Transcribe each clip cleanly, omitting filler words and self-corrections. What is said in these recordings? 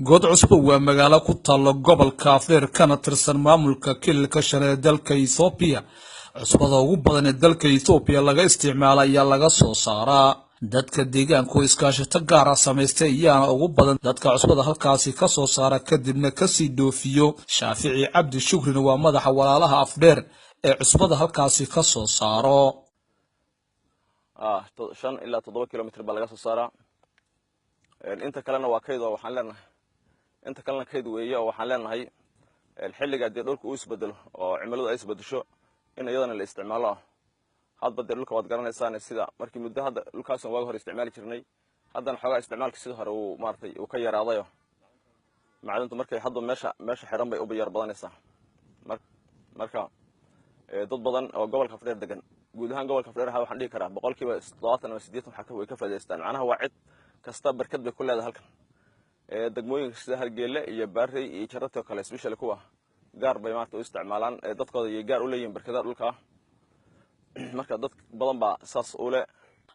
good cusub waa magaalo ku taalo gobolka Afdheer kana tirsan maamulka kilka shanee dalka Ethiopia cusbada ugu badan ee dalka Ethiopia laga isticmaalo ayaa laga soo saaraa dadka deegaanka iskaashato gaar ah sameystay iyana ugu badan dadka cusbada halkaasi ka soo saara kadibna ka sii dhoofiyo Shaafici Cabdi Shukri waa madaxa walaalaha Afdheer ee cusbada halkaasi ka soo saaro 5 ilaa 7 kilomitir baa laga soo saaraa inta kalena waa kayd oo waxaan leenahay inta kalena kayd weeye oo waxaan leenahay xilliga dhulka uu isbedelo oo cimiladu ay isbedesho in iyadana la isticmaalo hadba dhulka wad garanaysan sida markii muddo hadda dhulkaas waa hor isticmaali jirnay haddana xogaa isticmaalka sida hore uu maartay uu ka yaraadayo macdanta markay hadda meesha xiran bay u yar badanaysaa marka dad badan oo gobolka Afdheer degan guud ahaan gobolka Afdheer waxaan dhihi karaa 70 ama 80 waxa way ka faa'iideystaan macnaha waa cid kasta barkad bay ku leedahay halkan degmooyinka sida Hargeysa iyo Baarey iyo Jarato kale special kuwa gaar bay maanta u isticmaalaan dadkooda iyo gaar u leeyihiin barkadaha dhulka marka dad badan baa saas u leh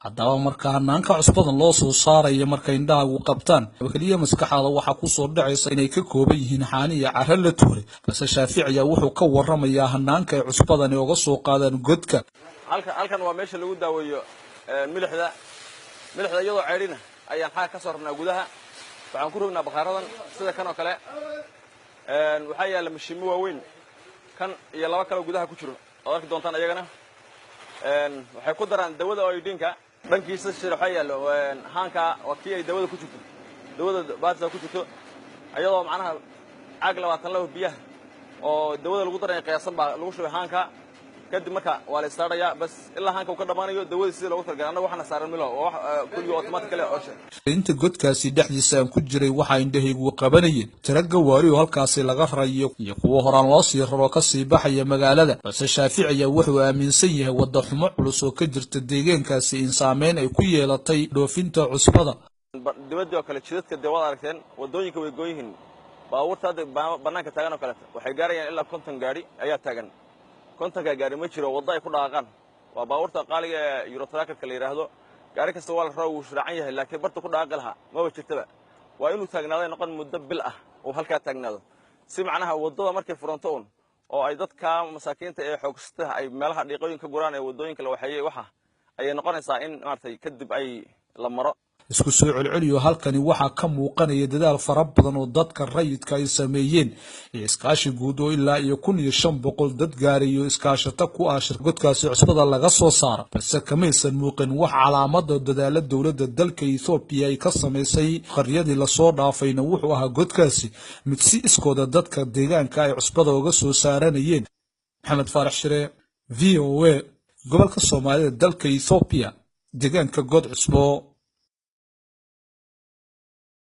haddaba marka hanaanka cusbadan loo soo saarayo marka indhaha u qabtaan kaliya maskaxda waxa ku soo dhacaysa inay ka kooban yihiin xaani iyo carro la tuuray balse Shaafici wuxuu ka warramayaa hanaanka cusbadan ee uga soo qaadaan godka halkan waa meesha lagu daaweeyo milixda iyadoo ceyrina ayaan xaq ka soo rabnaa gudaha waxaan ku rognaa baqaradan sida kan oo kale waxa yaala mashiimo waaweyn kan iyo laba kale gudaha ku jiro oo arki doontaan ayagana waxay ku daraan dawada oo idinka dhankiisa sharaxa yaalo haanka oo kii ay dawada ku jirto dawada baadsa ku jirto ayadoo macnaha caag 22 biyaha oo dawada lagu daray qiyaasan baa lagu shubay haanka kadib marka waa la istaaraya bas ilaa haanka uu ka dhamaanayo dawada sida loogu talagalay anagu waxna saaran milo oo kulli automatically oo inta godkaasi dhexdiisa aan ku jiray waxa indhahaygu qabanayeen tiraga waari oo halkaasi laga rayo iyo kuwa horaan loo sii raro ka sii baxaya magaalada balse Shaafici wuxuu aaminsan yahay wada xumo culus oo ka jirta deegaankaasi in saameyn ay ku yeelatay dhoofinta cusbada dibadda kale jidadka dawada aragteen wadooyinka way gooyihiin baabuurta banaanka taagan oo kale waxay gaarayaan ilaa 50 gaari ayaa taagan kontanka gaari ma jiro wada ay ku dhaaqaan waa baabuurta qaaliga Eurotrack la yiraahdo gaari kasta waa la raaw shiraacan yahay laakiin barta ku dhaaqi laha ma wajirtaba waa inuu taagnaado noqon muddo bil ah oo halka taagnaado si macnaha wadada markay furanto oo ay dadka masaakiinta ee xoogsta ay meelaha dhiiqooyinka guraan ee wadooyinka la waxayay waxa ay noqonaysaa in maartay kadib ay la maro isku soo celceliyo halkani waxa ka muuqanaya dadaal fara badan oo dadka rayidka ay sameeyeen iskaashi guud oo ilaa iyo 1500 dad gaarayo iskaashata ku aashir godkaasi cusbada laga soo saaro balse kamaysan muuqan wax calaamad oo dadaal dawladda dalka Ethiopia ay ka sameysay qaryadii la soo dhaafayna wuxuu ahaa godkaasi mid si iskooda dadka deegaanka ay cusbada uga soo saaranayeen Maxamed Faarax Shire VOA gobolka Soomaalida dalka Ethiopia deegaanka god cusbo